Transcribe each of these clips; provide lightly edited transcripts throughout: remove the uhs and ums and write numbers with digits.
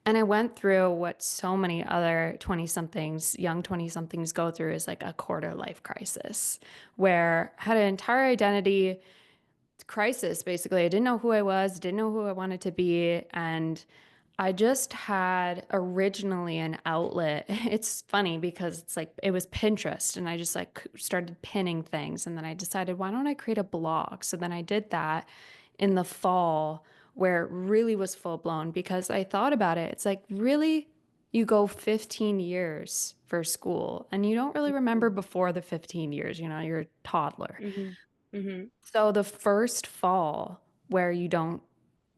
And I went through what so many other 20 somethings, young 20 somethings go through is like a quarter life crisis where I had an entire identity crisis. Basically, I didn't know who I was, didn't know who I wanted to be. And I just had originally an outlet. It's funny because it's like it was Pinterest and I just like started pinning things. And then I decided, why don't I create a blog? So then I did that in the fall where it really was full blown because I thought about it. It's like, really, you go 15 years for school and you don't really remember before the 15 years, you're a toddler. Mm-hmm. Mm-hmm. So the first fall where you don't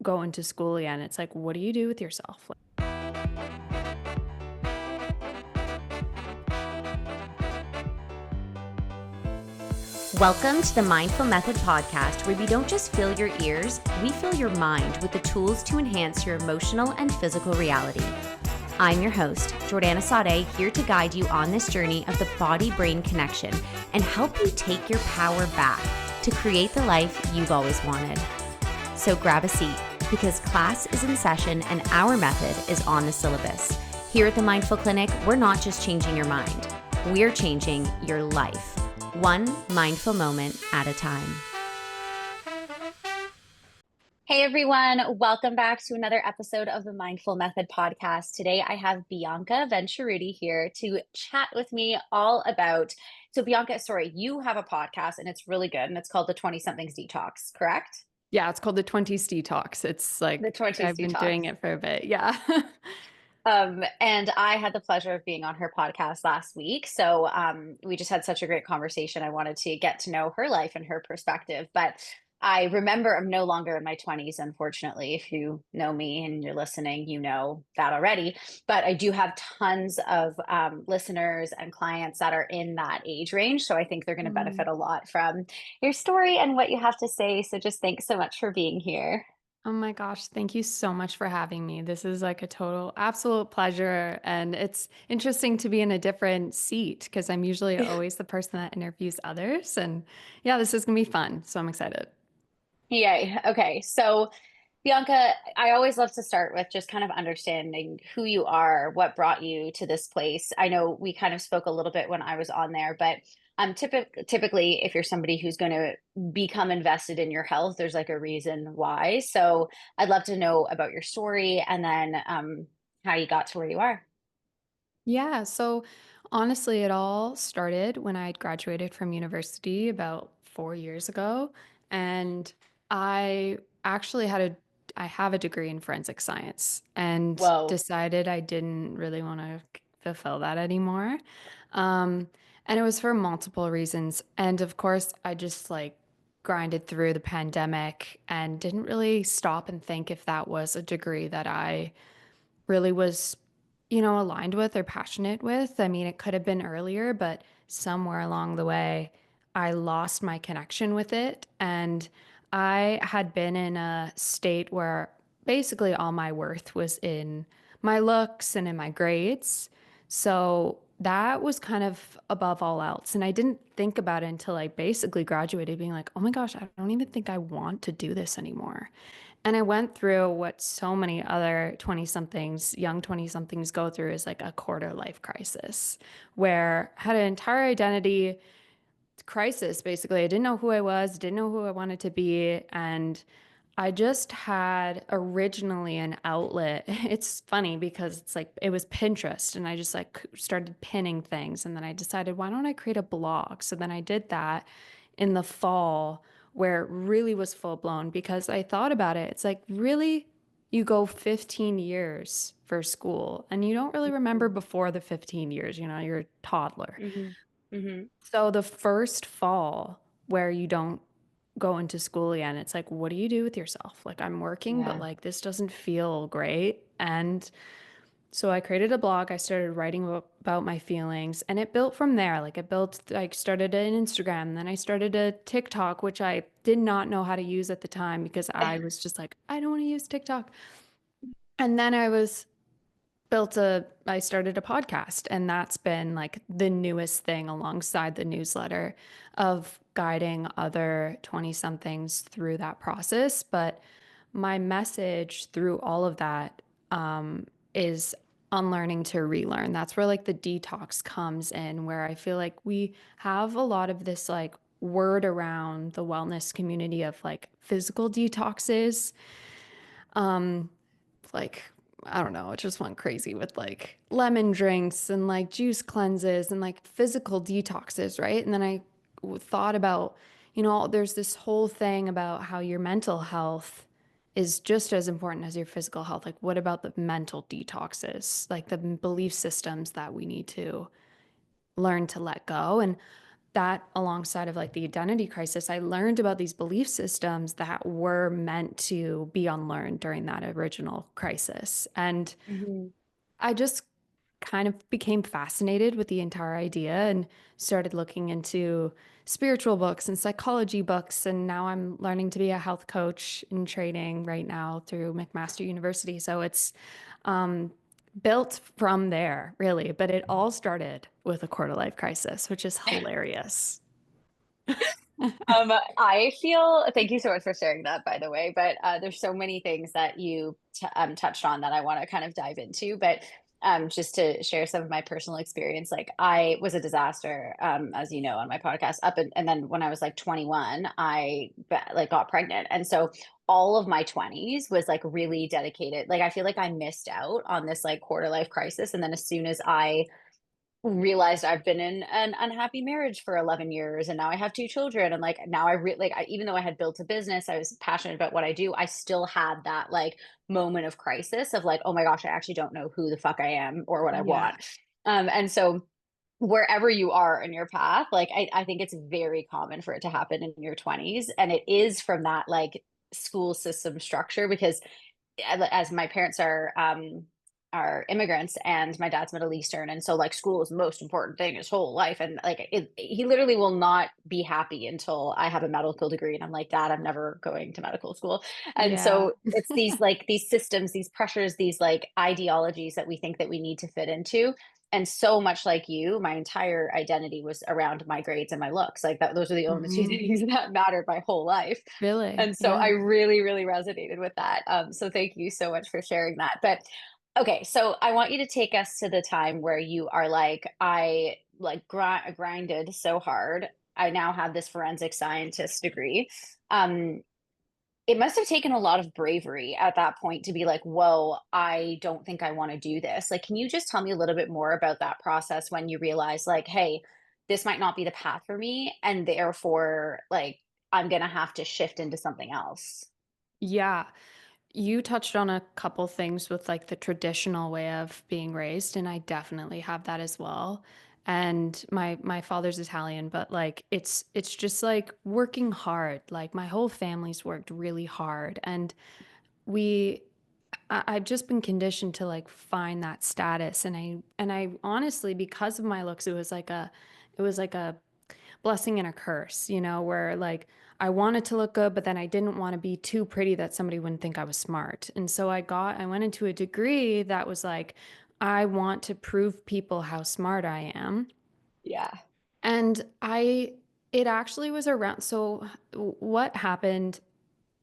go into school again, it's like, what do you do with yourself? Welcome to the Mindful Method podcast, where we don't just fill your ears, we fill your mind with the tools to enhance your emotional and physical reality. I'm your host, Jordana Sade, here to guide you on this journey of the body-brain connection and help you take your power back to create the life you've always wanted. So grab a seat, because class is in session and our method is on the syllabus. Here at the Mindful Clinic, we're not just changing your mind, we're changing your life, one mindful moment at a time. Hey everyone, welcome back to another episode of the Mindful Method podcast. Today I have Bianca Venchiarutti here to chat with me all about. So, Bianca, sorry, you have a podcast and it's really good and it's called the 20 Somethings Detox, correct? Yeah, it's called the Twenties Detox. It's The like 20s I've been Detox. doing it for a bit. Yeah. And I had the pleasure of being on her podcast last week. So we just had such a great conversation. I wanted to get to know her life and her perspective. But I remember I'm no longer in my 20s, unfortunately. If you know me and you're listening, you know that already. But I do have tons of listeners and clients that are in that age range. So I think they're going to benefit Mm. a lot from your story and what you have to say. So just thanks so much for being here. Oh my gosh, thank you so much for having me. This is like a total absolute pleasure. And it's interesting to be in a different seat because I'm usually always the person that interviews others. And yeah, this is gonna be fun. So I'm excited. Yay. Okay. So, Bianca, I always love to start with just kind of understanding who you are, what brought you to this place. I know we kind of spoke a little bit when I was on there, but typically, if you're somebody who's going to become invested in your health, there's like a reason why. So, I'd love to know about your story and then how you got to where you are. Yeah, so honestly, it all started when I graduated from university about 4 years ago. And I actually I have a degree in forensic science and Whoa. decided I didn't really want to fulfill that anymore. Um, and it was for multiple reasons. And of course, I just like grinded through the pandemic and didn't really stop and think if that was a degree that I really was, aligned with or passionate with. I mean, it could have been earlier, but somewhere along the way, I lost my connection with it. And I had been in a state where basically all my worth was in my looks and in my grades. So that was kind of above all else. And I didn't think about it until I basically graduated, being like, oh my gosh, I don't even think I want to do this anymore. And I went through what so many other 20 somethings, young 20 somethings go through is like a quarter life crisis where I had an entire identity crisis. Basically, I didn't know who I was, didn't know who I wanted to be. And I just had originally an outlet. It's funny because it's like it was Pinterest and I just like started pinning things. And then I decided, why don't I create a blog? So then I did that in the fall where it really was full blown because I thought about it. It's like, really, you go 15 years for school and you don't really remember before the 15 years, you're a toddler. Mm-hmm. Mm-hmm. So the first fall where you don't go into school again, it's like, what do you do with yourself? Like, I'm working, but Yeah. like, this doesn't feel great. And so I created a blog. I started writing about my feelings and it built from there. Like, it built, like, started an Instagram, then I started a TikTok, which I did not know how to use at the time because I was just like, I don't want to use TikTok. And then I started a podcast, and that's been like the newest thing alongside the newsletter of guiding other 20 somethings through that process. But my message through all of that is unlearning to relearn. That's where like the detox comes in, where I feel like we have a lot of this like word around the wellness community of like physical detoxes. Like, I don't know, it just went crazy with like lemon drinks and like juice cleanses and like physical detoxes, right? And then I thought about, there's this whole thing about how your mental health is just as important as your physical health. Like, what about the mental detoxes, like the belief systems that we need to learn to let go? And that alongside of like the identity crisis, I learned about these belief systems that were meant to be unlearned during that original crisis. And Mhm. I just kind of became fascinated with the entire idea and started looking into spiritual books and psychology books. And now I'm learning to be a health coach in training right now through McMaster University. So it's um, built from there, really. But it all started with a quarter life crisis, which is hilarious. I feel thank you so much for sharing that, by the way. But there's so many things that you touched on that I want to kind of dive into. But just to share some of my personal experience, like I was a disaster, as you know, on my podcast. And then when I was like 21, like got pregnant, and so all of my 20s was like really dedicated. Like I feel like I missed out on this like quarter life crisis, and then as soon as I realized I've been in an unhappy marriage for 11 years and now I have two children and like now even though I had built a business, I was passionate about what I do, I still had that like moment of crisis of like, oh my gosh, I actually don't know who the fuck I am or what I Yeah. want. And so wherever you are in your path, like I think it's very common for it to happen in your 20s, and it is from that like school system structure because as my parents are immigrants and my dad's Middle Eastern, and so like school is the most important thing his whole life, and like he literally will not be happy until I have a medical degree, and I'm like, Dad, I'm never going to medical school. And Yeah. so it's these systems, these pressures, these like ideologies that we think that we need to fit into. And so much like you, my entire identity was around my grades and my looks. Like that, those are the only two Hmm. things that mattered my whole life. Really? And so I Yeah. really, really resonated with that. So thank you so much for sharing that. But okay, so I want you to take us to the time where you are like, I like grinded so hard. I now have this forensic scientist degree. Um, it must have taken a lot of bravery at that point to be like, whoa, I don't think I want to do this. Like, can you just tell me a little bit more about that process when you realize, like, hey, this might not be the path for me, and therefore, like, I'm gonna have to shift into something else? Yeah. You touched on a couple things with like the traditional way of being raised, and I definitely have that as well. And my father's Italian, but like it's just like working hard. Like my whole family's worked really hard, and we I've just been conditioned to like find that status, and I honestly, because of my looks, it was like a blessing and a curse, where like I wanted to look good, but then I didn't want to be too pretty that somebody wouldn't think I was smart. And so I went into a degree that was like, I want to prove people how smart I am. Yeah. And it actually was around. So what happened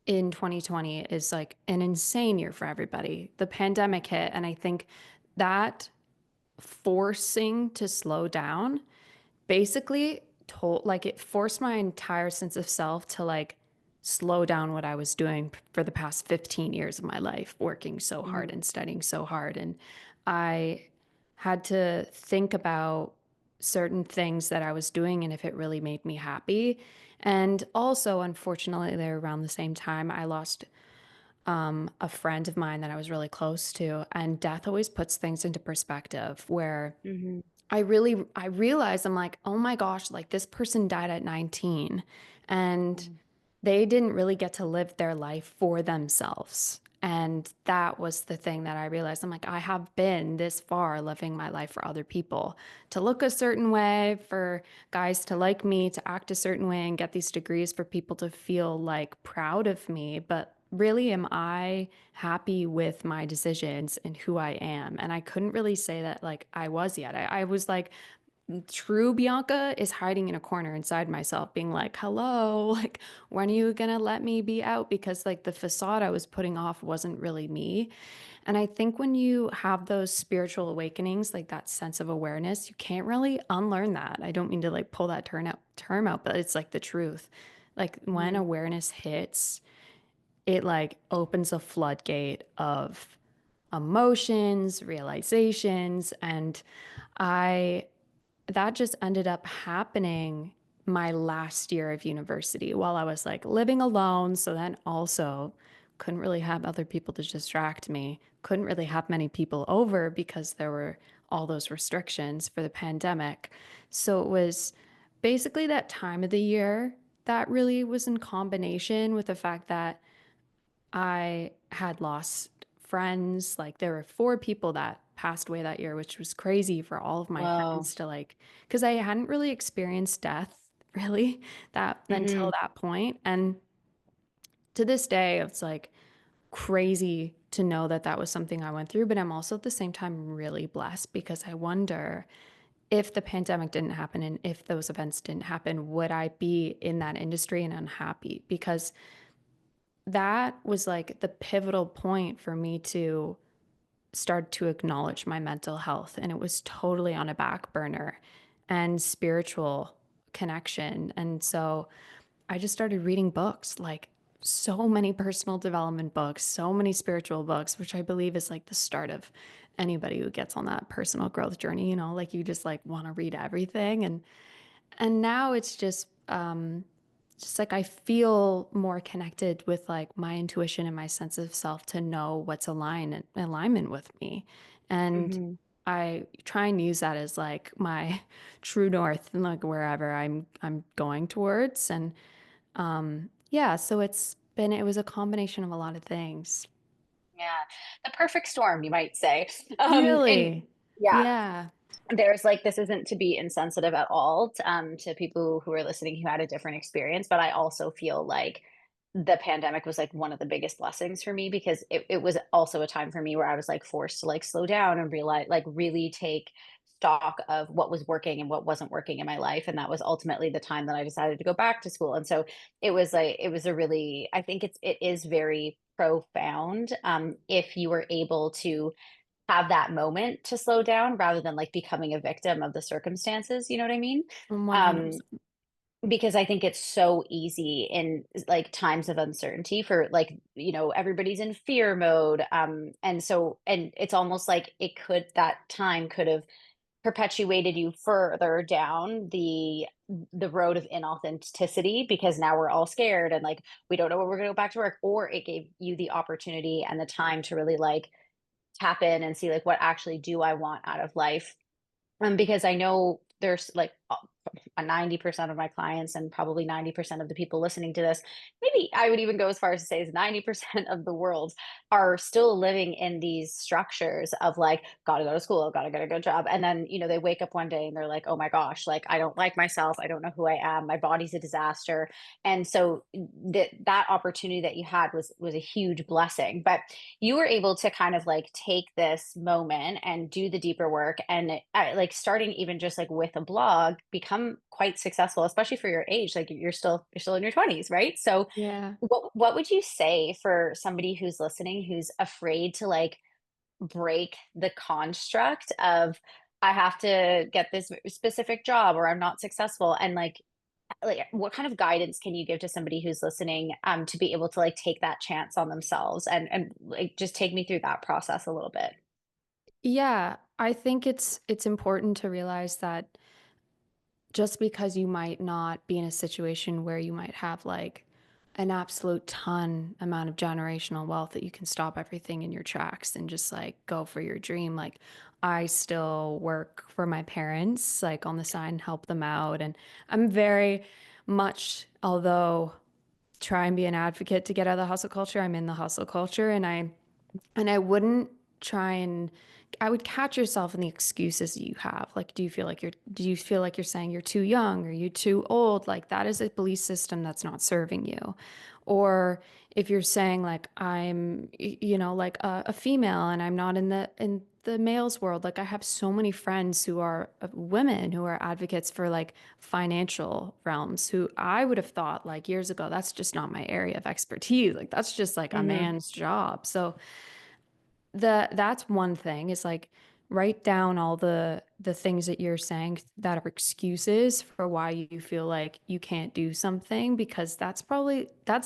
in 2020 is like an insane year for everybody. The pandemic hit, and I think that forcing to slow down basically told like it forced my entire sense of self to like slow down what I was doing for the past 15 years of my life, working so hard Mhm. and studying so hard. And I had to think about certain things that I was doing and if it really made me happy. And also, unfortunately, there around the same time, I lost a friend of mine that I was really close to. And death always puts things into perspective where Mhm. I realized I'm like, oh my gosh, like this person died at 19 and Mhm. they didn't really get to live their life for themselves. And that was the thing that I realized. I'm like, I have been this far living my life for other people to look a certain way, for guys to like me, to act a certain way, and get these degrees for people to feel like proud of me. But really, am I happy with my decisions and who I am? And I couldn't really say that like I was yet. I was like, true Bianca is hiding in a corner inside myself, being like, hello, like, when are you gonna let me be out? Because like the facade I was putting off wasn't really me. And I think when you have those spiritual awakenings, like that sense of awareness, you can't really unlearn that. I don't mean to like pull that term out, but it's like the truth. Like when Mhm. awareness hits, it like opens a floodgate of emotions, realizations, and I that just ended up happening my last year of university while I was like living alone. So then also couldn't really have other people to distract me, couldn't really have many people over because there were all those restrictions for the pandemic. So it was basically that time of the year that really was in combination with the fact that I had lost friends. Like there were four people that passed away that year, which was crazy for all of my Whoa. friends to like, because I hadn't really experienced death really that until Mhm. that point. And to this day, it's like crazy to know that that was something I went through. But I'm also at the same time really blessed because I wonder if the pandemic didn't happen and if those events didn't happen, would I be in that industry and unhappy? Because that was like the pivotal point for me to start to acknowledge my mental health. And it was totally on a back burner and spiritual connection. And so I just started reading books, like so many personal development books, so many spiritual books, which I believe is like the start of anybody who gets on that personal growth journey, like you just like want to read everything. And now it's just like I feel more connected with like my intuition and my sense of self to know what's alignment with me. And Mhm. I try and use that as like my true north and like wherever I'm going towards. And yeah, so it was a combination of a lot of things. Yeah. The perfect storm, you might say. And Really? yeah, Yeah. there's like this isn't to be insensitive at all to people who are listening who had a different experience, but I also feel like the pandemic was like one of the biggest blessings for me because it was also a time for me where I was like forced to like slow down and realize like really take stock of what was working and what wasn't working in my life. And that was ultimately the time that I decided to go back to school. And so it was a really, I think it is very profound if you were able to have that moment to slow down rather than like becoming a victim of the circumstances, you know what I mean? Um, 100%. because I think it's so easy in like times of uncertainty for like, everybody's in fear mode. And it's almost like that time could have perpetuated you further down the road of inauthenticity because now we're all scared and like we don't know when we're going to go back to work, or it gave you the opportunity and the time to really like tap in and see like what actually do I want out of life. Because I know there's like a 90% of my clients and probably 90% of the people listening to this, maybe I would even go as far as to say is 90% of the world are still living in these structures of like, gotta go to school, gotta get a good job. And then, they wake up one day and they're like, oh my gosh, like I don't like myself. I don't know who I am. My body's a disaster. And so that opportunity that you had was a huge blessing. But you were able to kind of like take this moment and do the deeper work and like starting even just like with a blog become quite successful, especially for your age. Like you're still in your 20s, right? So Yeah. what would you say for somebody who's listening who's afraid to like break the construct of I have to get this specific job or I'm not successful, and like what kind of guidance can you give to somebody who's listening to be able to like take that chance on themselves and like just take me through that process a little bit. Yeah, I think it's important to realize that just because you might not be in a situation where you might have like an absolute ton amount of generational wealth that you can stop everything in your tracks and just like go for your dream. Like I still work for my parents, like on the side and help them out. And I'm very much, although try and be an advocate to get out of the hustle culture, I'm in the hustle culture and I wouldn't try and I would catch yourself in the excuses you have. Like, do you feel like you're saying you're too young or you too old? Like that is a belief system that's not serving you. Or if you're saying like like a female and I'm not in the males world, like I have so many friends who are women who are advocates for like financial realms who I would have thought like years ago, that's just not my area of expertise. Like that's just like a Hmm. man's job. So that's one thing is like write down all the things that you're saying that are excuses for why you feel like you can't do something because that's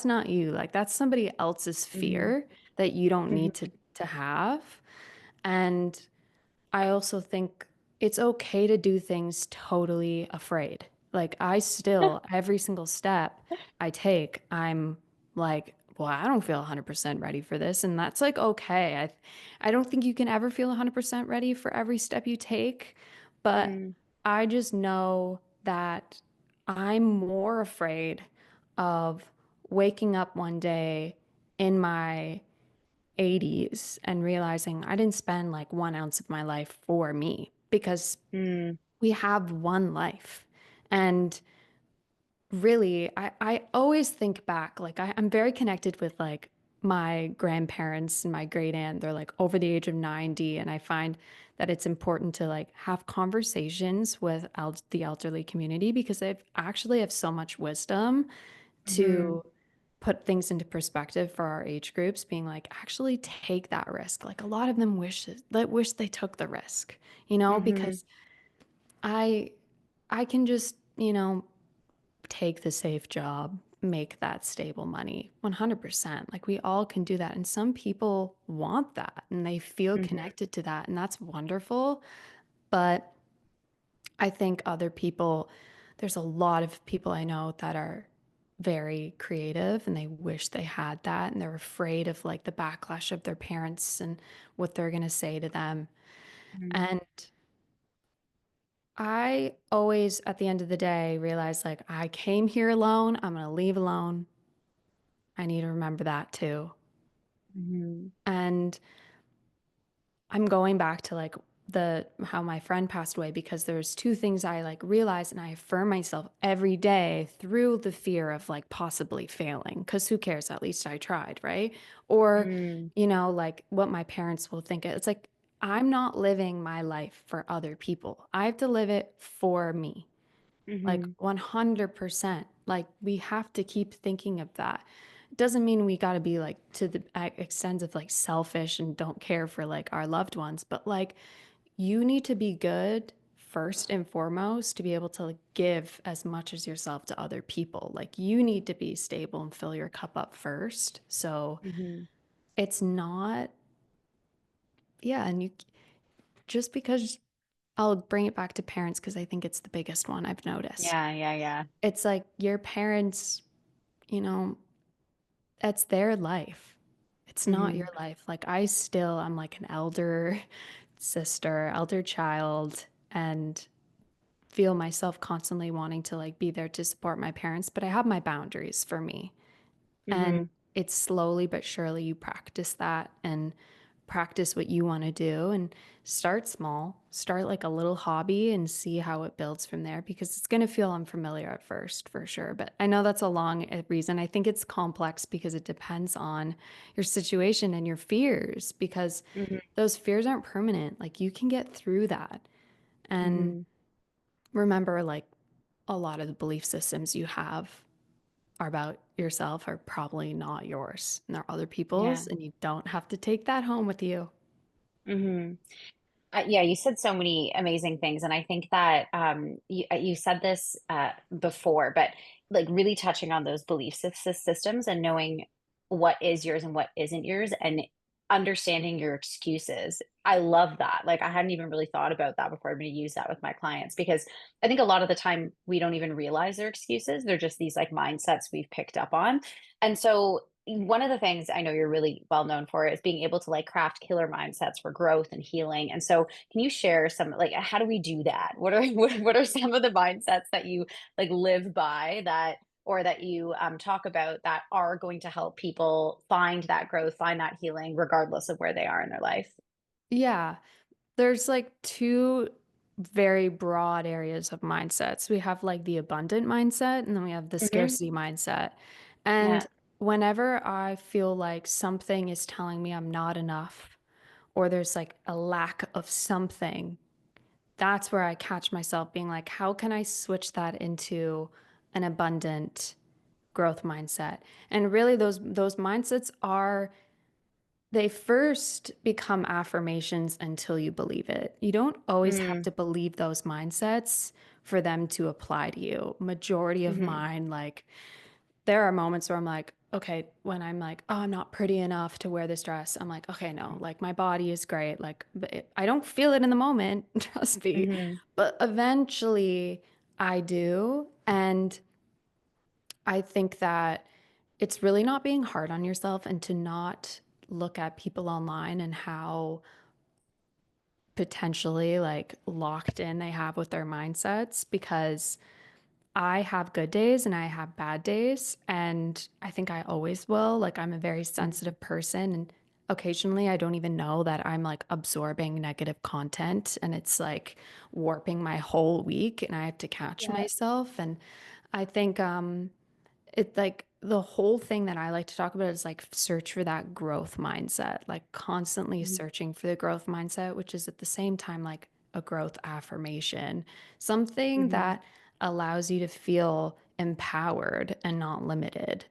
not you. Like that's somebody else's Mhm. fear that you don't Mhm. need to have. And I also think it's okay to do things totally afraid. Like I still, every single step I take, I'm like, well, I don't feel 100% ready for this. And that's like, okay. I don't think you can ever feel 100% ready for every step you take, but Mhm. I just know that I'm more afraid of waking up one day in my 80s and realizing I didn't spend like 1 ounce of my life for me because Mm. we have one life. And really, I always think back, like I'm very connected with like my grandparents and my great aunt. They're like over the age of 90. And I find that it's important to like have conversations with the elderly community because they actually have so much wisdom Mhm. to put things into perspective for our age groups, being like, actually take that risk. Like a lot of them wish they took the risk, Mhm. because I I can just, take the safe job, make that stable money 100%. Like we all can do that. And some people want that and they feel Mhm. connected to that. And that's wonderful. But I think other people, there's a lot of people I know that are very creative and they wish they had that and they're afraid of like the backlash of their parents and what they're going to say to them. Mhm. And I always, at the end of the day, realize like I came here alone, I'm going to leave alone. I need to remember that too. Mhm. And I'm going back to like the how my friend passed away because there's two things I like realize and I affirm myself every day through the fear of like possibly failing because who cares, at least I tried, right? Or Mm. like what my parents will think. It's like I'm not living my life for other people. I have to live it for me. Like Mhm. 100%. Like we have to keep thinking of that. It doesn't mean we got to be like to the extent of like selfish and don't care for like our loved ones, but like you need to be good first and foremost to be able to like, give as much as yourself to other people. Like you need to be stable and fill your cup up first. So Mhm. it's not, yeah, and you just because I'll bring it back to parents because I think it's the biggest one I've noticed. Yeah, yeah, yeah. It's like your parents, you know, that's their life. It's not your Mhm. life. Like I'm like an elder sister, elder child, and feel myself constantly wanting to like be there to support my parents, but I have my boundaries for me. And Mhm. it's slowly but surely you practice that and practice what you want to do and start small. Start like a little hobby and see how it builds from there because it's going to feel unfamiliar at first for sure. But I know that's a long reason. I think it's complex because it depends on your situation and your fears because Mhm. those fears aren't permanent. Like you can get through that. And Mhm. remember, like a lot of the belief systems you have are about yourself are probably not yours and they're other Yeah. people's, and you don't have to take that home with you. Mhm. Yeah, you said so many amazing things, and I think that you said this before, but like really touching on those belief systems and knowing what is yours and what isn't yours, and understanding your excuses. I love that. Like I hadn't even really thought about that before. I'm going to use that with my clients because I think a lot of the time we don't even realize they're excuses. They're just these like mindsets we've picked up on, and so one of the things I know you're really well known for is being able to like craft killer mindsets for growth and healing. And so can you share some like how do we do that? What are what are some of the mindsets that you like live by that or that you talk about that are going to help people find that growth, find that healing, regardless of where they are in their life? Yeah, there's like two very broad areas of mindsets. We have like the abundant mindset and then we have the Hmm. scarcity mindset. And Yeah. whenever I feel like something is telling me I'm not enough or there's like a lack of something, that's where I catch myself being like, how can I switch that into an abundant growth mindset? And really those mindsets are They first become affirmations until you believe it. You don't always have Mm, to believe those mindsets for them to apply to you. Majority of mm-hmm, mine, like, there are moments where I'm like, okay, when I'm like, oh, I'm not pretty enough to wear this dress. I'm like, okay, no, like my body is great. Like, I don't feel it in the moment, trust me. mm-hmm, But eventually I do. And I think that it's really not being hard on yourself and to not look at people online and how potentially like locked in they have with their mindsets, because I have good days and I have bad days, and I think I always will. Like, I'm a very sensitive person, and occasionally I don't even know that I'm like absorbing negative content and it's like warping my whole week, and I have to catch yeah. myself. And I think it like the whole thing that I like to talk about is like search for that growth mindset, like constantly Mm-hmm, searching for the growth mindset, which is at the same time like a growth affirmation, something mm-hmm, that allows you to feel empowered and not limited,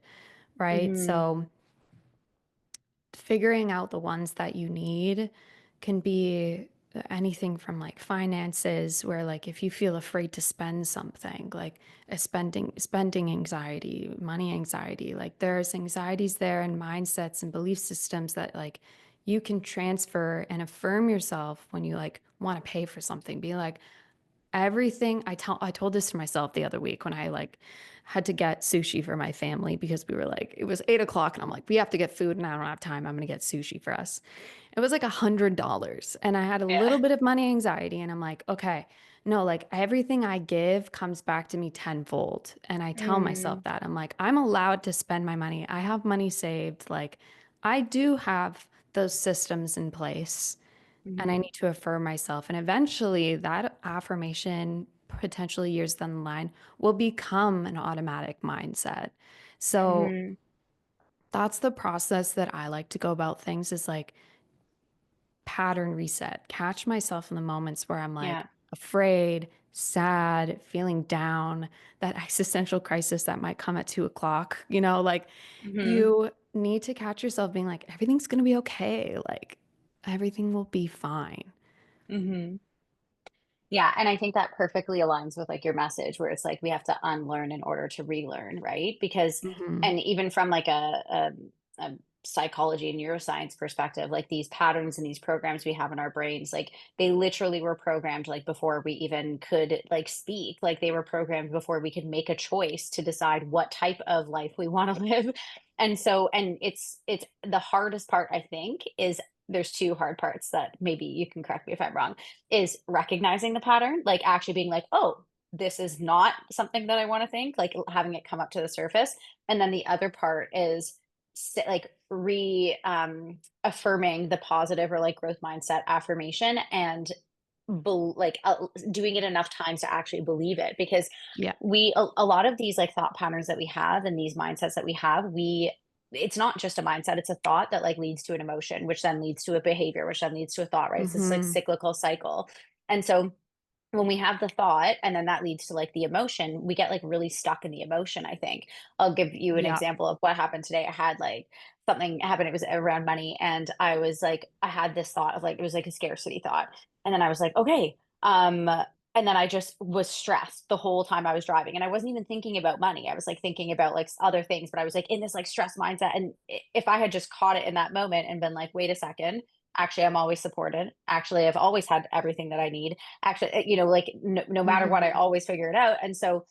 right? mm-hmm, So figuring out the ones that you need can be anything from like finances, where like if you feel afraid to spend something, like a spending anxiety, money anxiety, like there's anxieties there and mindsets and belief systems that like you can transfer and affirm yourself when you like want to pay for something. Be like, everything I told this to myself the other week when I like had to get sushi for my family, because we were like, it was 8 o'clock and I'm like, we have to get food and I don't have time. I'm gonna get sushi for us. It was like $100 and I had a little yeah. bit of money anxiety, and I'm like, okay, no, like everything I give comes back to me tenfold. And I tell myself Mm, that I'm like, I'm allowed to spend my money. I have money saved. Like, I do have those systems in place, and I mm-hmm, need to affirm myself. And eventually, that affirmation, potentially years down the line, will become an automatic mindset. So mm-hmm, that's the process that I like to go about things, is like pattern reset, catch myself in the moments where I'm like yeah. afraid, sad, feeling down, that existential crisis that might come at 2 o'clock, like Mm-hmm, you need to catch yourself being like, everything's going to be okay. Like, everything will be fine. mm-hmm. Yeah, and I think that perfectly aligns with like your message where it's like we have to unlearn in order to relearn, right? Because Hmm. and even from like a psychology and neuroscience perspective, like these patterns and these programs we have in our brains, like they literally were programmed like before we even could like speak, like they were programmed before we could make a choice to decide what type of life we want to live. And so and it's the hardest part I think is there's two hard parts that maybe you can correct me if I'm wrong is recognizing the pattern, like actually being like, "Oh, this is not something that I want to think," like having it come up to the surface. And then the other part is like affirming the positive or like growth mindset affirmation and doing it enough times to actually believe it because Yeah. a lot of these like thought patterns that we have and these mindsets that we have it's not just a mindset, it's a thought that like leads to an emotion which then leads to a behavior which then leads to a thought, right? It's this like Hmm. cyclical cycle. And so when we have the thought and then that leads to like the emotion, we get like really stuck in the emotion, I think. I'll give you an Yeah. example of what happened today. I had like something happen. It was around money. And I was like, I had this thought of like, it was like a scarcity thought. And then I was like, okay. And then I just was stressed the whole time I was driving. And I wasn't even thinking about money. I was like thinking about like other things, but I was like in this like stress mindset. And if I had just caught it in that moment and been like, wait a second, actually, I'm always supported. Actually, I've always had everything that I need actually, like no matter what, I Hmm. always figure it out. And so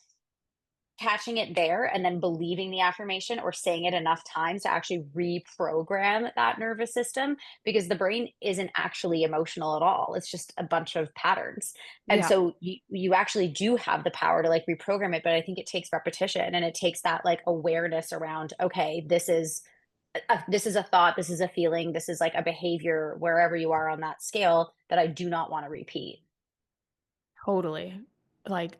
catching it there and then believing the affirmation or saying it enough times to actually reprogram that nervous system because the brain isn't actually emotional at all. It's just a bunch of patterns. And Yeah. so you actually do have the power to like reprogram it, but I think it takes repetition and it takes that like awareness around, okay, this is a thought, this is a feeling, this is like a behavior wherever you are on that scale that I do not want to repeat. Totally. Like,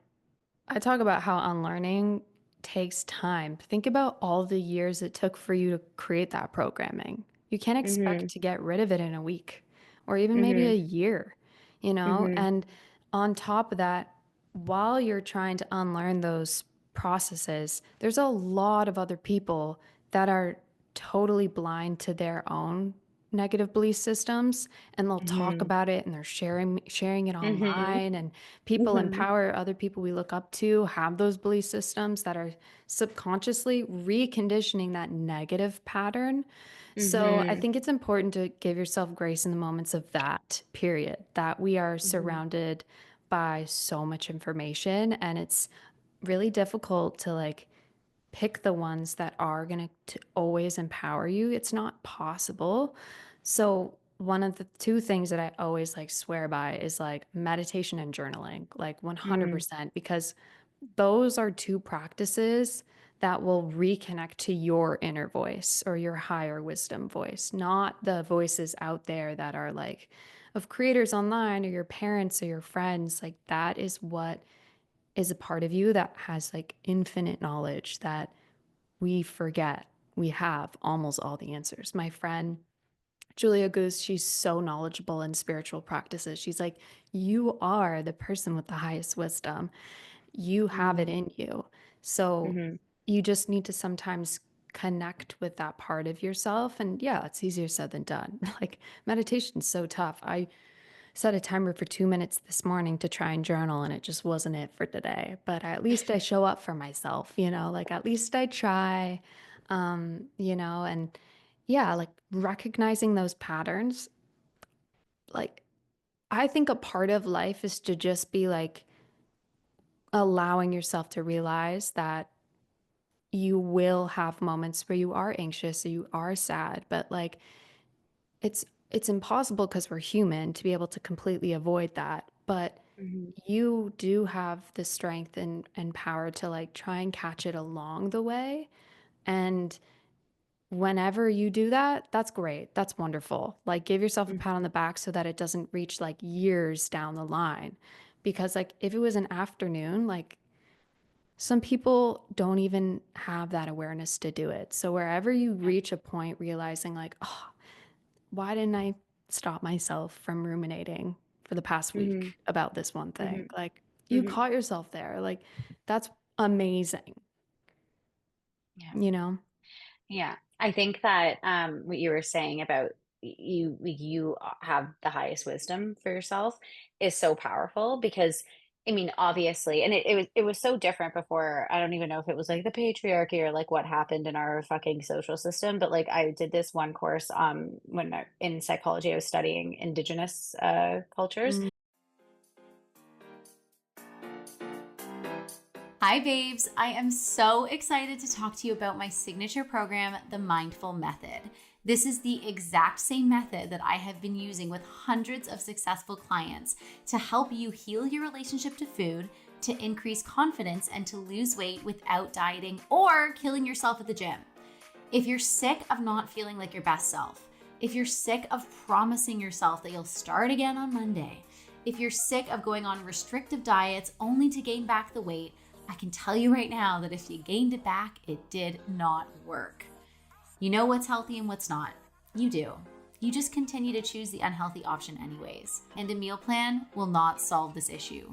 I talk about how unlearning takes time. Think about all the years it took for you to create that programming. You can't expect Mhm. to get rid of it in a week or even maybe a Mhm. year, you know? Mhm. And on top of that, while you're trying to unlearn those processes, there's a lot of other people that are totally blind to their own negative belief systems, and they'll talk Mhm. about it, and they're sharing it Mhm. online, and people Mhm. empower other people we look up to have those belief systems that are subconsciously reconditioning that negative pattern. So I Mhm. think it's important to give yourself grace in the moments of that period, that we are Mhm. surrounded by so much information, and it's really difficult to like pick the ones that are going to always empower you. It's not possible. So, one of the two things that I always like swear by is like meditation and journaling, like Mhm. 100%, because those are two practices that will reconnect to your inner voice or your higher wisdom voice, not the voices out there that are like of creators online or your parents or your friends. Like, that is what is a part of you that has like infinite knowledge that we forget we have almost all the answers. My friend Julia Goose, she's so knowledgeable in spiritual practices. She's like, you are the person with the highest wisdom. You have it Mhm. in you. So Mhm. you just need to sometimes connect with that part of yourself. And yeah, it's easier said than done. Like meditation's so tough. I set a timer for 2 minutes this morning to try and journal, and it just wasn't it for today. But at least I show up for myself, like at least I try, and yeah, like recognizing those patterns. Like, I think a part of life is to just be like allowing yourself to realize that you will have moments where you are anxious or you are sad, but like it's impossible because we're human to be able to completely avoid that. But Mhm. you do have the strength and power to like try and catch it along the way. And whenever you do that, that's great. That's wonderful. Like give yourself a pat on Mhm. the back so that it doesn't reach like years down the line. Because like if it was an afternoon, like some people don't even have that awareness to do it. So wherever you Yeah. reach a point realizing like, oh, why didn't I stop myself from ruminating for the past Mhm. week about this one thing? Mhm. Like, you Mhm. caught yourself there. Like, that's amazing, Yeah. you know? Yeah. I think that what you were saying about you have the highest wisdom for yourself is so powerful because I mean, obviously, and it was so different before. I don't even know if it was like the patriarchy or like what happened in our fucking social system, but like I did this one course in psychology. I was studying indigenous cultures. Mm. Hi, babes. I am so excited to talk to you about my signature program, the Mindful Method. This is the exact same method that I have been using with hundreds of successful clients to help you heal your relationship to food, to increase confidence, and to lose weight without dieting or killing yourself at the gym. If you're sick of not feeling like your best self, if you're sick of promising yourself that you'll start again on Monday, if you're sick of going on restrictive diets only to gain back the weight, I can tell you right now that if you gained it back, it did not work. You know what's healthy and what's not. You do. You just continue to choose the unhealthy option anyways. And a meal plan will not solve this issue.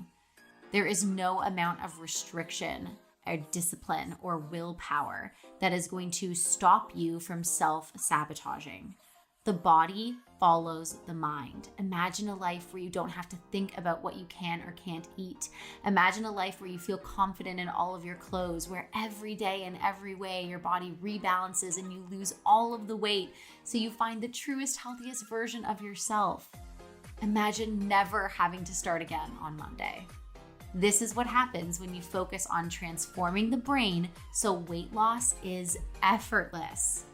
There is no amount of restriction or discipline or willpower that is going to stop you from self sabotaging. The body follows the mind. Imagine a life where you don't have to think about what you can or can't eat. Imagine a life where you feel confident in all of your clothes, where every day in every way your body rebalances and you lose all of the weight so you find the truest, healthiest version of yourself. Imagine never having to start again on Monday. This is what happens when you focus on transforming the brain so weight loss is effortless.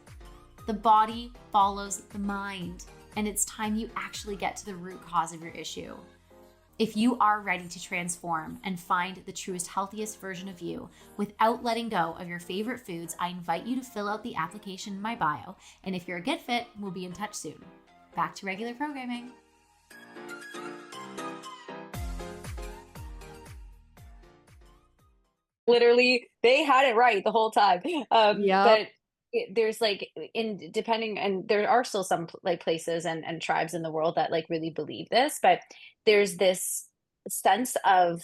The body follows the mind, and it's time you actually get to the root cause of your issue. If you are ready to transform and find the truest, healthiest version of you without letting go of your favorite foods, I invite you to fill out the application in my bio. And if you're a good fit, we'll be in touch soon. Back to regular programming. Literally, they had it right the whole time. Yep. But there's like in depending, and there are still some like places and tribes in the world that like really believe this, but there's this sense of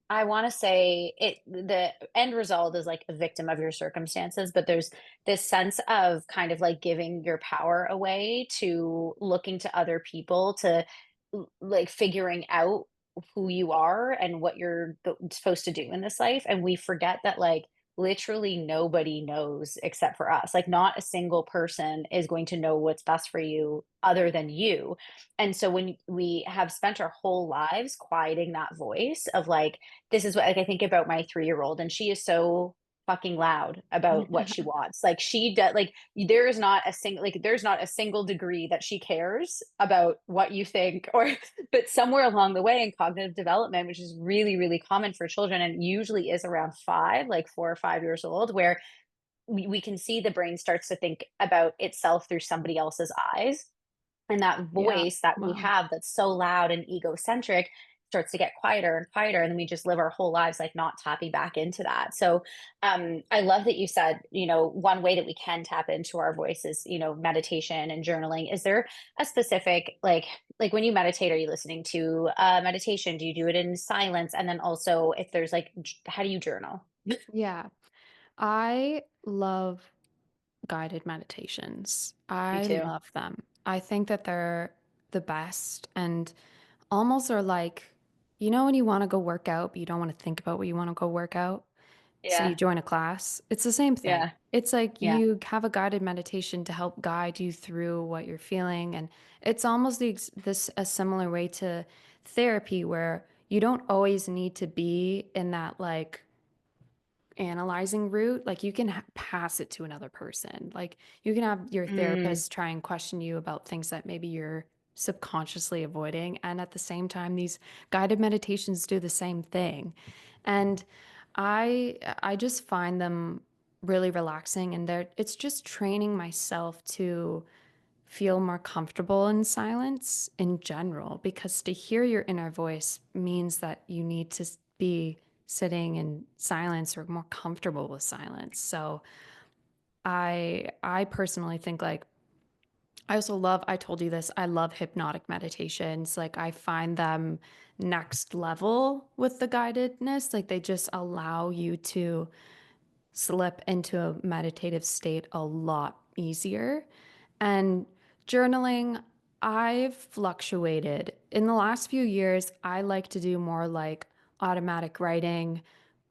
I wanna say the end result is like a victim of your circumstances, but there's this sense of kind of like giving your power away to looking to other people to like figuring out who you are and what you're supposed to do in this life. And we forget that like literally nobody knows except for us. Like not a single person is going to know what's best for you other than you. And so when we have spent our whole lives quieting that voice of like, this is what like, I think about my 3-year-old, and she is so fucking loud about what she wants. Like, she does like, there's not a single degree that she cares about what you think or but somewhere along the way in cognitive development, which is really, really common for children and usually is around 5, like 4 or 5 years old, where we can see the brain starts to think about itself through somebody else's eyes. And that Yeah. voice that we Wow. have that's so loud and egocentric starts to get quieter and quieter, and then we just live our whole lives, like, not tapping back into that. So, I love that you said, one way that we can tap into our voice is, meditation and journaling. Is there a specific like, when you meditate, are you listening to, meditation? Do you do it in silence? And then also, if there's, like, j how do you journal? Yeah. I love guided meditations. Me I too. love them. I think that they're the best and almost are like, when you want to go work out, but you don't want to think about what you want to go work out? So you Yeah, join a class. It's the same thing. yeah. It's like Yeah. you have a guided meditation to help guide you through what you're feeling. And it's almost this a similar way to therapy where you don't always need to be in that like analyzing route, like you can pass it to another person. Like you can have your Mm, therapist try and question you about things that maybe you're subconsciously avoiding. And at the same time, these guided meditations do the same thing. And I just find them really relaxing and it's just training myself to feel more comfortable in silence in general because to hear your inner voice means that you need to be sitting in silence or more comfortable with silence. So I personally think like I told you this, I love hypnotic meditations. Like I find them next level with the guidedness. Like they just allow you to slip into a meditative state a lot easier. And journaling, I've fluctuated. In the last few years, I like to do more like automatic writing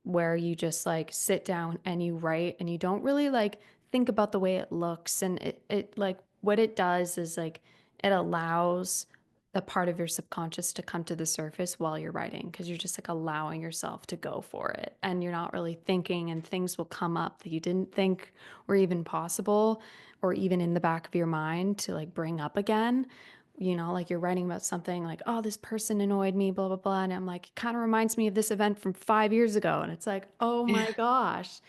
where you just like sit down and you write and you don't really like think about the way it looks. And it like what it does is like it allows a part of your subconscious to come to the surface while you're writing because you're just like allowing yourself to go for it and you're not really thinking and things will come up that you didn't think were even possible or even in the back of your mind to like bring up again. Like you're writing about something like, oh, this person annoyed me, blah, blah, blah. And I'm like, it kind of reminds me of this event from 5 years ago. And it's like, oh yeah. my gosh.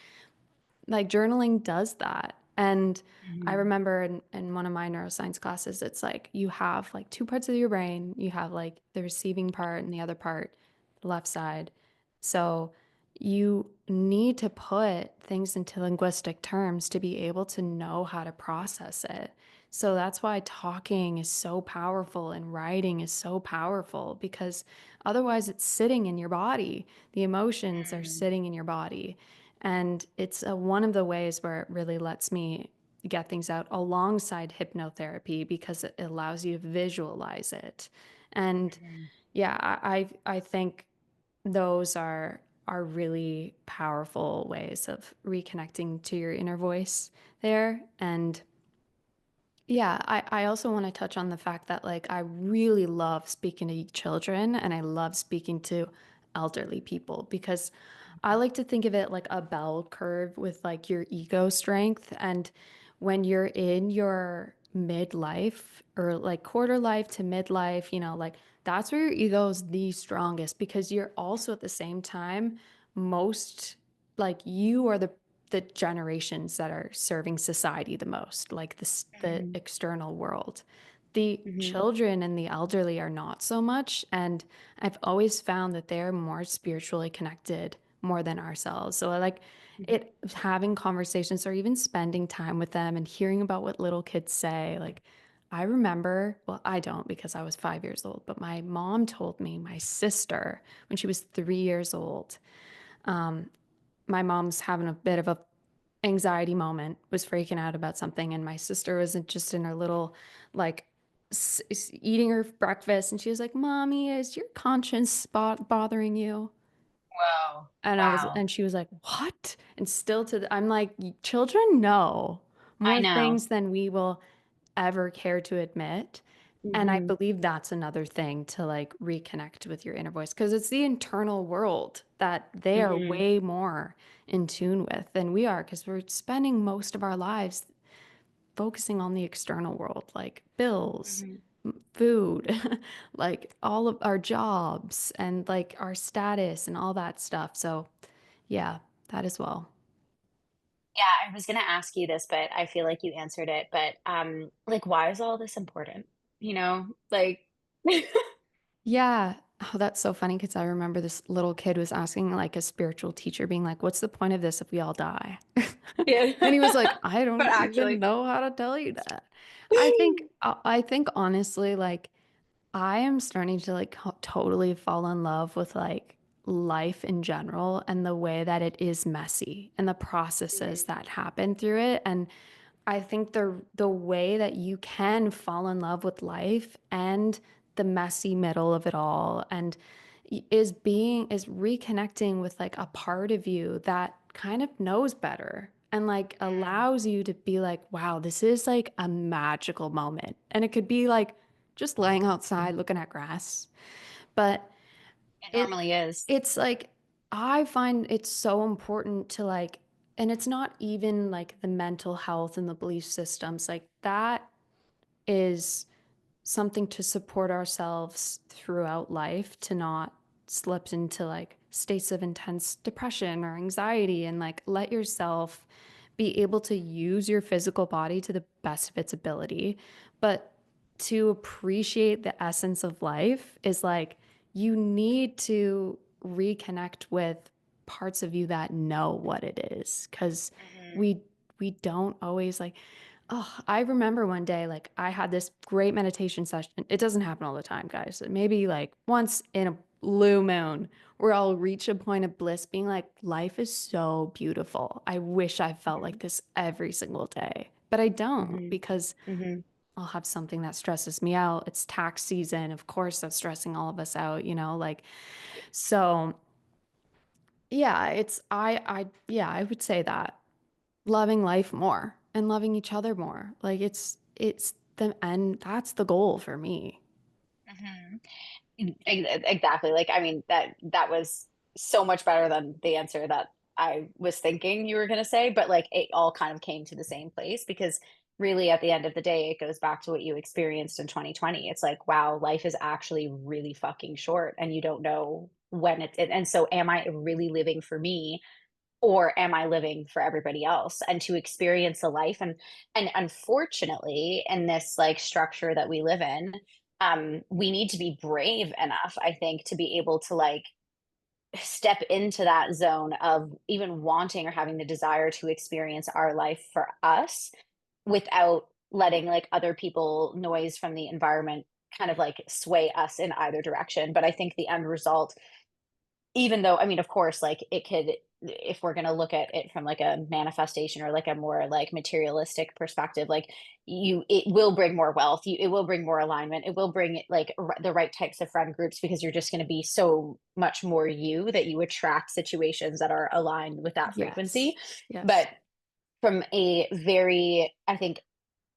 Like journaling does that. And I Mhm. remember in one of my neuroscience classes, it's like you have like two parts of your brain. You have like the receiving part and the other part, the left side. So you need to put things into linguistic terms to be able to know how to process it. So that's why talking is so powerful and writing is so powerful because otherwise it's sitting in your body. The emotions are Mm, sitting in your body. And it's one of the ways where it really lets me get things out alongside hypnotherapy because it allows you to visualize it. And mhm, yeah, I think those are really powerful ways of reconnecting to your inner voice there. And yeah, I also want to touch on the fact that like I really love speaking to children and I love speaking to elderly people because I like to think of it like a bell curve with like your ego strength. And when you're in your midlife or like quarter life to midlife, like that's where your ego is the strongest because you're also at the same time most like you are the generations that are serving society the most, like the mhm, external world. The mhm, children and the elderly are not so much, and I've always found that they're more spiritually connected more than ourselves. So I like mhm, it having conversations or even spending time with them and hearing about what little kids say. Like I remember, well, I don't because I was 5 years old, but my mom told me my sister, when she was 3 years old, my mom's having a bit of a anxiety moment, was freaking out about something, and my sister wasn't just in her little like eating her breakfast, and she was like, "Mommy, is your conscience bothering you?" Wow. Wow. And she was like, "What?" And still I'm like, children know I more know. things than we will ever care to admit. And I Mhm. believe that's another thing to like reconnect with your inner voice because it's the internal world that they are Mhm. way more in tune with than we are because we're spending most of our lives focusing on the external world, like bills, Mhm. food, like all of our jobs and like our status and all that stuff. So, yeah, that as well. Yeah, I was gonna ask you this, but I feel like you answered it. But like, why is all this important? You know, like, Yeah. Oh, that's so funny because I remember this little kid was asking like a spiritual teacher, being like, "What's the point of this if we all die?" yeah. And he was like, "I But don't even actually, know how to tell you that." I think honestly, like I am starting to like totally fall in love with like life in general and the way that it is messy and the processes Mhm. that happen through it. And I think the way that you can fall in love with life and the messy middle of it all and is reconnecting with like a part of you that kind of knows better and like Mm. allows you to be like, wow, this is like a magical moment. And it could be like just laying outside looking at grass. But It it normally is. it's like I find it's so important to like, and it's not even like the mental health and the belief systems like that is something to support ourselves throughout life to not slip into like states of intense depression or anxiety and like let yourself be able to use your physical body to the best of its ability. But to appreciate the essence of life is like you need to reconnect with parts of you that know what it is because Mhm. we don't always like. Oh, I remember one day, like, I had this great meditation session. It doesn't happen all the time, guys. Maybe like once in a blue moon, where I'll reach a point of bliss being like, life is so beautiful. I wish I felt like Mhm. this every single day, but I don't Mhm. because Mhm. I'll have something that stresses me out. It's tax season. Of course, that's stressing all of us out, like, so yeah, yeah, I would say that loving life more and loving each other more. Like it's the and that's the goal for me. Mhm. Exactly. Like, I mean, that was so much better than the answer that I was thinking you were gonna say, but like it all kind of came to the same place because really at the end of the day, it goes back to what you experienced in 2020. It's like, wow, life is actually really fucking short and you don't know when and so am I really living for me or am I living for everybody else? And to experience a life and unfortunately in this like structure that we live in, we need to be brave enough, I think, to be able to like step into that zone of even wanting or having the desire to experience our life for us without letting like other people noise from the environment kind of like sway us in either direction. But I think the end result, even though, I mean, of course, like, it could, if we're gonna look at it from, like, a manifestation or, like, a more, like, materialistic perspective, like, it will bring more wealth, it will bring more alignment, it will bring, like, the right types of friend groups because you're just gonna be so much more you that you attract situations that are aligned with that Yes. frequency. Yes. But from a very, I think,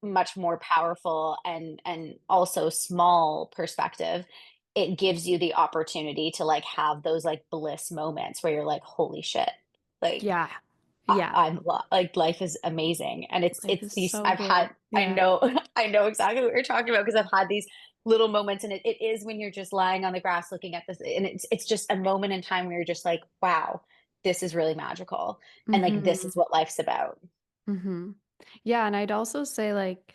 much more powerful and also small perspective, it gives you the opportunity to like have those like bliss moments where you're like, holy shit, like Yeah. Yeah. like life is amazing. And Life it's is these so I've had, good. I Yeah. know, I know exactly what you're talking about because I've had these little moments and it is when you're just lying on the grass looking at this and it's just a moment in time where you're just like, wow, this is really magical. And like this Mhm. is what life's about. Mhm. Yeah, and I'd also say like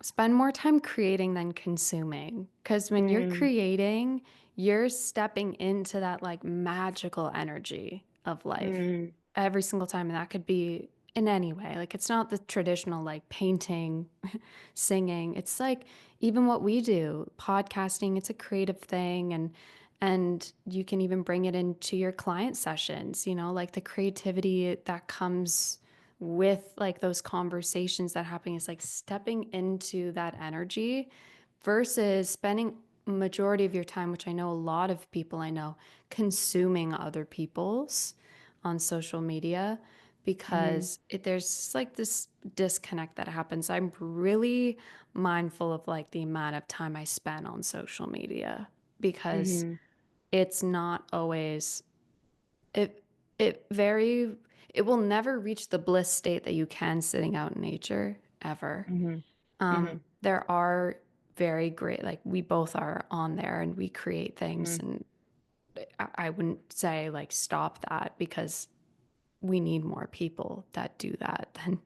spend more time creating than consuming. Because when you're Mm, creating, you're stepping into that like magical energy of life mm, every single time. And that could be in any way. Like it's not the traditional like painting, singing. It's like even what we do, podcasting, it's a creative thing and you can even bring it into your client sessions, you know, like the creativity that comes with like those conversations that happen is like stepping into that energy versus spending majority of your time, which I know a lot of people I know, consuming other people's on social media Mhm. because there's like this disconnect that happens. I'm really mindful of like the amount of time I spend on social media because Mhm. it's not always it it very it will never reach the bliss state that you can sitting out in nature ever. Mhm. Mhm. There are very great, like we both are on there and we create things Mhm. and I wouldn't say like stop that because we need more people that do that than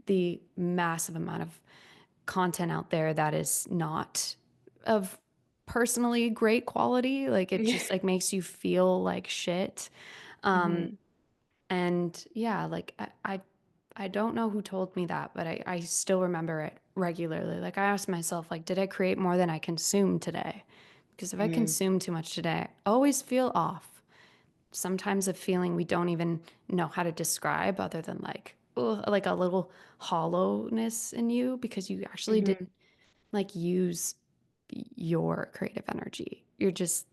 the massive amount of content out there that is not of personally great quality. Like it just like makes you feel like shit. Um, Mhm. and yeah, like I don't know who told me that, but I still remember it regularly. Like I asked myself, like, did I create more than I consumed today? Because if I Mhm. consume too much today, I always feel off. Sometimes a feeling we don't even know how to describe other than like, oh, like a little hollowness in you because you actually Mhm. didn't like use your creative energy. You're just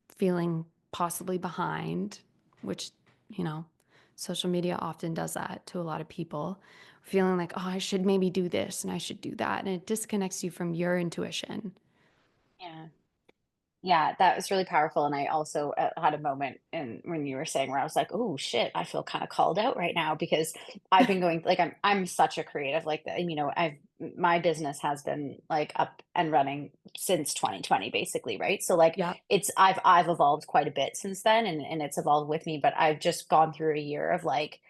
feeling possibly behind, which, you know, social media often does that to a lot of people. Feeling like, oh, I should maybe do this and I should do that. And it disconnects you from your intuition. Yeah. Yeah, that was really powerful, and I also, had a moment in when you were saying where I was like, "Oh shit, I feel kinda called out right now," because I've been going like, I'm such a creative, like, you know, my business has been, like, up and running since 2020, basically, right? So, like, Yep. I've evolved quite a bit since then, and it's evolved with me, but I've just gone through a year of, like,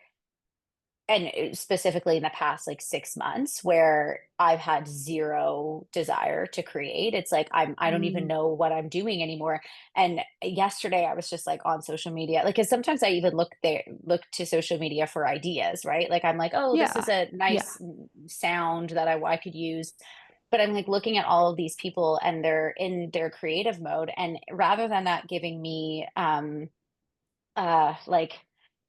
and specifically in the past like 6 months where I've had 0 desire to create. It's like I don't even Mm. know what I'm doing anymore. And yesterday I was just like on social media, like, 'cause sometimes I even look to social media for ideas, right? Like I'm like, "Oh, this is Yeah. a Yeah. nice sound that I could use." But I'm like looking at all of these people and they're in their creative mode, and rather than that giving me like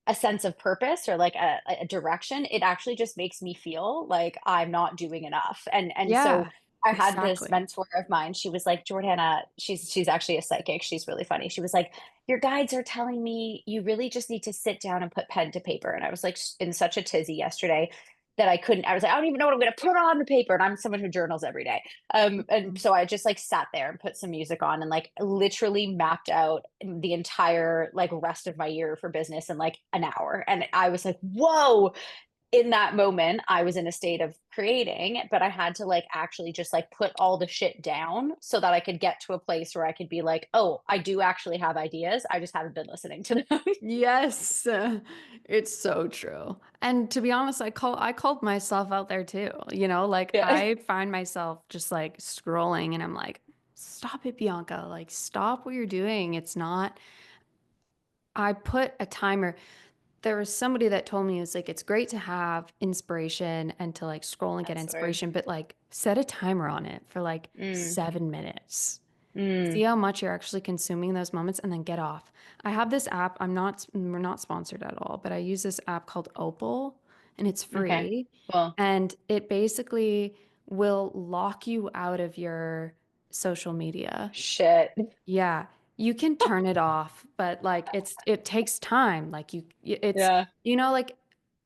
a sense of purpose or like a direction, it actually just makes me feel like I'm not doing enough. And so Yeah. I had this Exactly. mentor of mine. She was like, Jordana, she's actually a psychic. She's really funny. She was like, your guides are telling me you really just need to sit down and put pen to paper. And I was like in such a tizzy yesterday that I couldn't. I was like, I don't even know what I'm going to put on the paper. And I'm someone who journals every day. And Mhm. so I just like sat there and put some music on and like literally mapped out the entire like rest of my year for business in like an hour. And I was like, whoa, in that moment, I was in a state of creating, but I had to like actually just like put all the shit down so that I could get to a place where I could be like, oh, I do actually have ideas. I just haven't been listening to them. Yes, it's so true. And to be honest, I called myself out there too. You know, like Yeah. I find myself just like scrolling and I'm like, stop it, Bianca. Like stop what you're doing. It's not I put a timer. There was somebody that told me it was like it's great to have inspiration and to like scroll and get That's the word. inspiration, but like set a timer on it for like Mm, 7 minutes. See mm, how much you're actually consuming those moments and then get off. I have this app. We're not sponsored at all, but I use this app called Opal and it's okay. free. Well, And it basically will lock you out of your social media. shit. Yeah, you can turn it off, but like it takes time. Like it's Yeah. like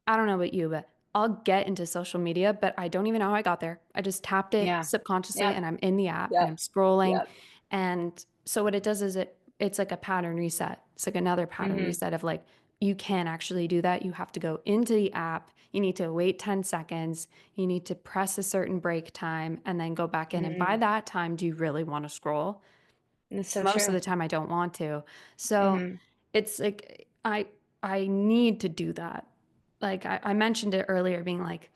I don't know about you, but I'll get into social media, but I don't even know how I got there. I just tapped it Yeah. subconsciously Yep. and I'm in the app and Yep. I'm scrolling. Yep. And so what it does is it's like a pattern reset. It's like another pattern Mhm. reset of like you can actually do that. You have to go into the app. You need to wait 10 seconds. You need to press a certain break time and then go back in. And by Mm. that time, do you really want to scroll? That's so Most of true. the time I don't want to. So Mhm. it's like I need to do that. Like I mentioned it earlier, being like,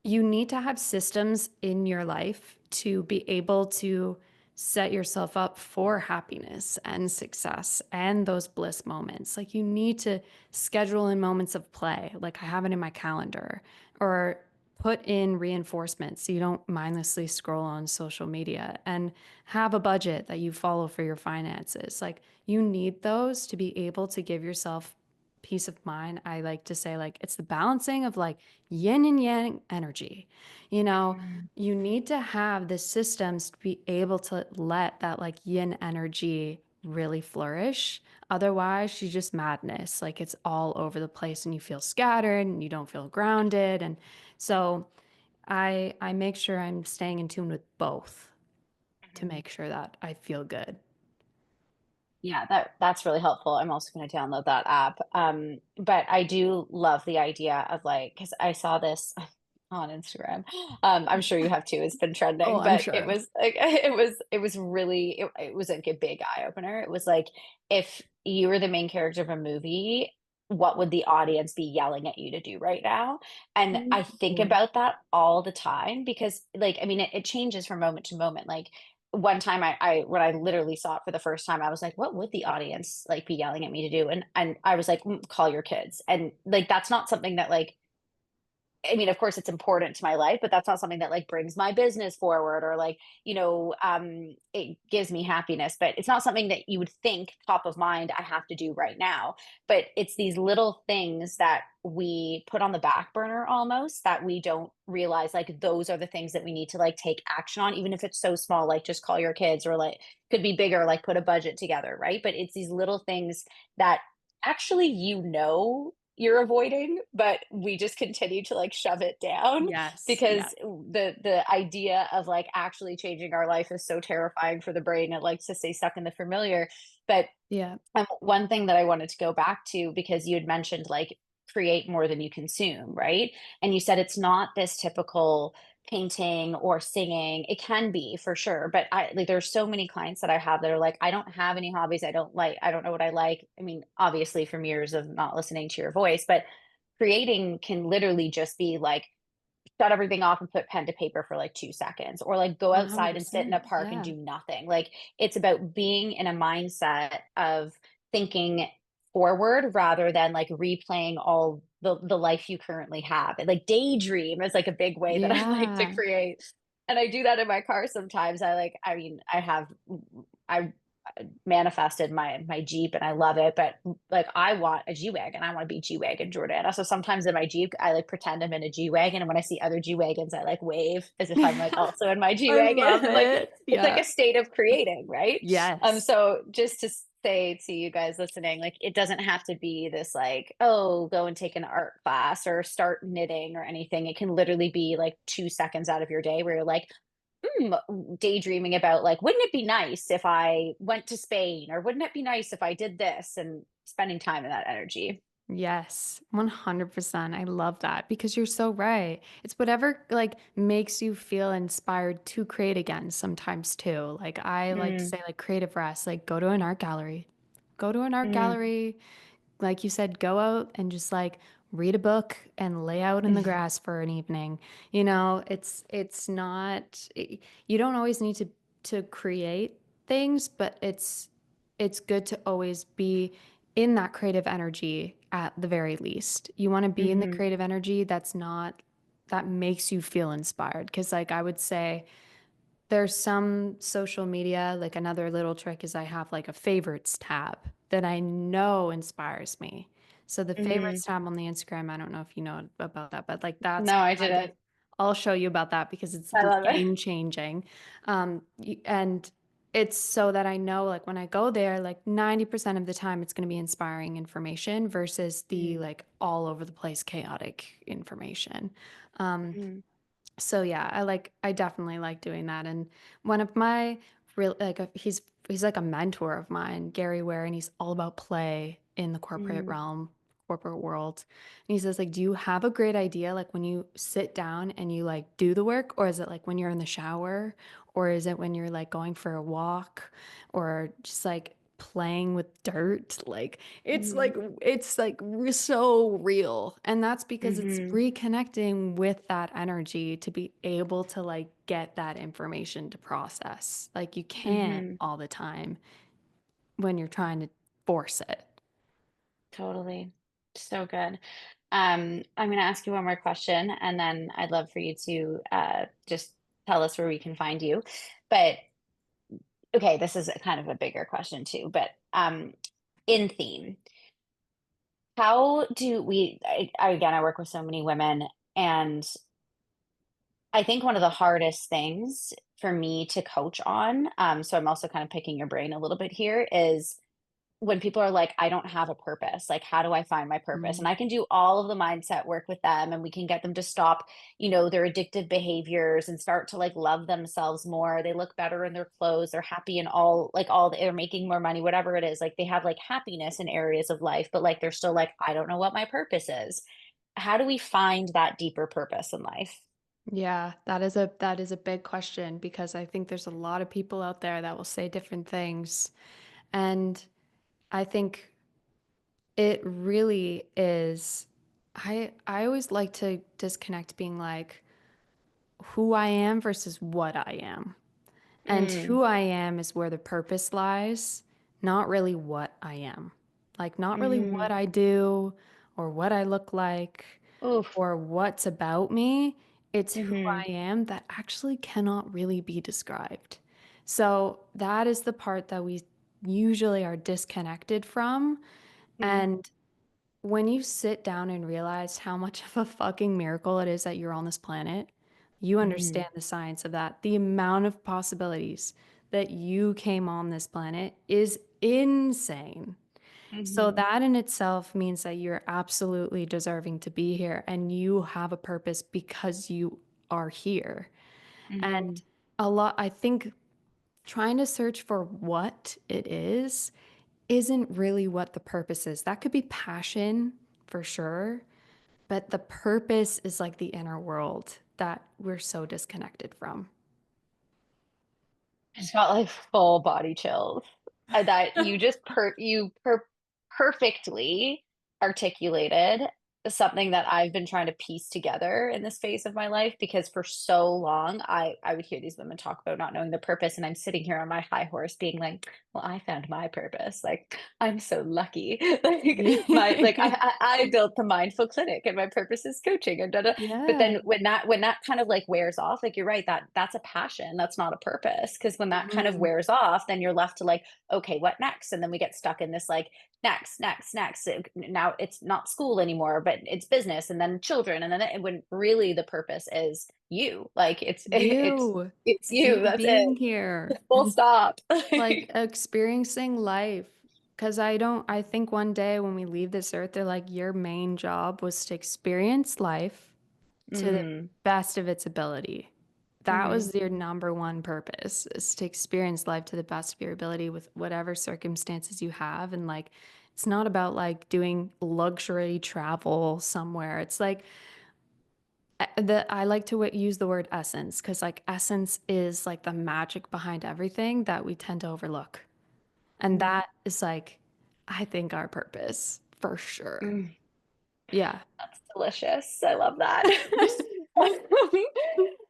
you need to have systems in your life to be able to set yourself up for happiness and success and those bliss moments. Like you need to schedule in moments of play, like I have it in my calendar, or put in reinforcements so you don't mindlessly scroll on social media, and have a budget that you follow for your finances. Like you need those to be able to give yourself peace of mind. I like to say, like, it's the balancing of like yin and yang energy. You know, Mm. you need to have the systems to be able to let that like yin energy really flourish. Otherwise, you just madness. Like it's all over the place and you feel scattered and you don't feel grounded. And so I make sure I'm staying in tune with both to Mhm. make sure that I feel good. Yeah, that's really helpful. I'm also gonna download that app. But I do love the idea of like, because I saw this on Instagram. I'm sure you have too. It's been Oh, trending, I'm but it sure. was like it was really it was like a big eye opener. It was like if you were the main character of a movie, what would the audience be yelling at you to do right now? And I think Ooh. about that all the time because like I mean it changes from moment to moment. Like one time I when I literally saw it for the first time, I was like, "What would the audience, like, be yelling at me to do?" And I was like, Call your kids." And, like, that's not something that, like I mean, of course, it's important to my life, but that's not something that like brings my business forward or like, it gives me happiness. But it's not something that you would think top of mind, I have to do right now. But it's these little things that we put on the back burner almost that we don't realize like those are the things that we need to like take action on, even if it's so small, like just call your kids or like could be bigger, like put a budget together, right? But it's these little things that actually you're avoiding, but we just continue to like shove it down Yes. because Yeah. the idea of like actually changing our life is so terrifying for the brain. It likes to stay stuck in the familiar. But Yeah. one thing that I wanted to go back to because you had mentioned like create more than you consume, right? And you said it's not this typical painting or singing. It can be for sure, but I like there's so many clients that I have that are like, I don't have any hobbies. I don't know what I like. I mean, obviously from years of not listening to your voice, but creating can literally just be like shut everything off and put pen to paper for like 2 seconds or like go outside and sit in a 100%. park and Yeah. do nothing. Like it's about being in a mindset of thinking forward rather than like replaying all the life you currently have. And like daydream is like a big way that I like to Yeah. create. And I do that in my car sometimes. I mean, I manifested my Jeep and I love it, but like I want a G-Wagon. I want to be G-Wagon Jordana. So sometimes in my Jeep, I like pretend I'm in a G-Wagon. And when I see other G-Wagons, I like wave as if I'm like also in my I G-Wagon. love And like it. it's like Yeah. a state of creating, right? Yes. So just to say to you guys listening, like it doesn't have to be this like, oh, go and take an art class or start knitting or anything. It can literally be like 2 seconds out of your day where you're like, daydreaming about like, wouldn't it be nice if I went to Spain or wouldn't it be nice if I did this and spending time in that energy. Yes, 100%. I love that because you're so right. It's whatever like makes you feel inspired to create again sometimes too. Like I like to Mm, say like creative rest, like go to an art gallery. Go to an art mm, gallery, like you said, go out and just like read a book and lay out in the grass for an evening. You know, it's not you don't always need to create things, but it's good to always be in that creative energy at the very least. You want to be in the mhm, creative energy that makes you feel inspired because like I would say there's some social media, like another little trick is I have like a favorites tab that I know inspires me. So the mhm. favorites tab on the Instagram, I don't know if you know about that, but like that's No, I like didn't. I'll show you about that because it's I love it. game changing. And it's so that I know like when I go there, like 90% of the time it's going to be inspiring information versus the Mm, like all over the place chaotic information. Um, mm, so yeah, I definitely like doing that. And one of my real like he's like a mentor of mine, Gary Ware, and he's all about play in the corporate mm, realm, corporate world. And he says like, do you have a great idea like when you sit down and you like do the work, or is it like when you're in the shower, or is it when you're like going for a walk, or just like playing with dirt. Like Mhm. it's like so real. And that's because it's Mhm. reconnecting with that energy to be able to like get that information to process. Like you can't Mhm. all the time when you're trying to force it. Totally. So good. I'm gonna ask you one more question, and then I'd love for you to just tell us where we can find you. But okay, this is a kind of a bigger question too, but in theme, how do we again, I work with so many women, and I think one of the hardest things for me to coach on, so I'm also kind of picking your brain a little bit here, is when people are like, I don't have a purpose, like, how do I find my purpose? And Mm. I can do all of the mindset work with them and we can get them to stop, their addictive behaviors and start to like love themselves more. They look better in their clothes. They're happy in they're making more money, whatever it is. Like they have like happiness in areas of life, but like they're still like, I don't know what my purpose is. How do we find that deeper purpose in life? Yeah, that is a big question because I think there's a lot of people out there that will say different things. And I think it really is I always like to disconnect being like who I am versus what I am. And Mm, who I am is where the purpose lies, not really what I am. Like not really what mm, I do or what I look like oof. or what's about me. It's who Mm-hmm. I am that actually cannot really be described. So that is the part that we usually are disconnected from. Mm, And when you sit down and realize how much of a fucking miracle it is that you're on this planet, you mm, understand the science of that. The amount of possibilities that you came on this planet is insane. So mm-hmm. that in itself means that you're absolutely deserving to be here and you have a purpose because you are here. Mm-hmm. And a lot, I think trying to search for what it is isn't really what the purpose is. That could be passion for sure, but the purpose is like the inner world that we're so disconnected from. Just got like full body chills. That you just perfectly articulated something that I've been trying to piece together in this phase of my life because for so long I would hear these women talk about not knowing the purpose and I'm sitting here on my high horse being like, well, I found my purpose. Like I'm so lucky. I built the mindful clinic and my purpose is coaching and da, da. But Yeah. then when that kind of like wears off, like you're right, that's a passion, that's not a purpose. Because when that kind of Mhm. wears off, then you're left to like, okay, what next? And then we get stuck in this like next. Now it's not school anymore, but it's business, and then children, and then when really the purpose is you, like it's You. it's It's you you. That's being it. here. Full stop. Like experiencing life. Because I think one day when we leave this earth, they're like, your main job was to experience life to the Mm, best of its ability. That hmm. was your number one purpose, is to experience life to the best of your ability with whatever circumstances you have. And like, it's not about like doing luxury travel somewhere. It's like, I like to use the word essence because like essence is like the magic behind everything that we tend to overlook. And Mm, that is like, I think our purpose for sure. mm. Yeah. That's delicious. I love that.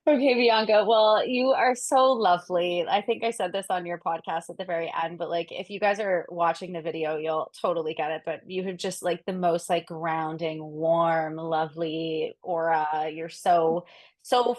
Okay, Bianca. Well, you are so lovely. I think I said this on your podcast at the very end, but like if you guys are watching the video, you'll totally get it. But you have just like the most like grounding, warm, lovely aura. You're so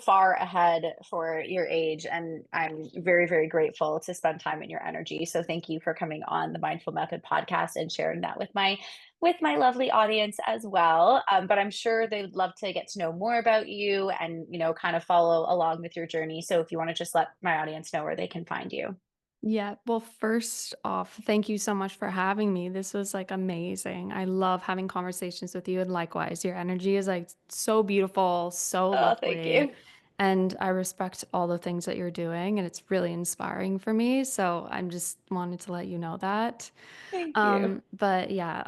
far ahead for your age. And I'm very, very grateful to spend time in your energy. So thank you for coming on the Mindful Method podcast and sharing that with my lovely audience as well. But I'm sure they would love to get to know more about you and, kind of follow along with your journey. So if you want to just let my audience know where they can find you. Yeah, well, first off, thank you so much for having me. This was like amazing. I love having conversations with you, and likewise, your energy is like so beautiful, so Oh, thank lovely. you. And I respect all the things that you're doing, and it's really inspiring for me. So I'm just wanted to let you know that. Thank you. But yeah,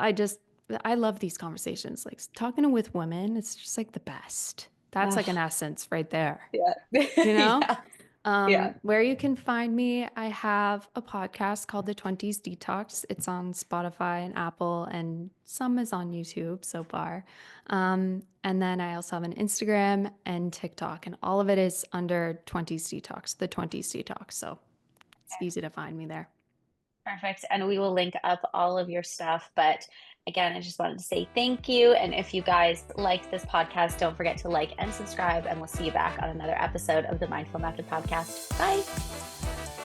I love these conversations. Like talking with women, it's just like the best. That's like an Ugh, essence right there, yeah. you know? Yeah. Yeah. Where you can find me, I have a podcast called the Twenties Detox. It's on Spotify and Apple, and some is on YouTube so far. And then I also have an Instagram and TikTok, and all of it is under Twenties Detox, the Twenties Detox. So it's easy to find me there. Perfect. And we will link up all of your stuff. But again, I just wanted to say thank you. And if you guys liked this podcast, don't forget to like and subscribe. And we'll see you back on another episode of the Mindful Method podcast. Bye.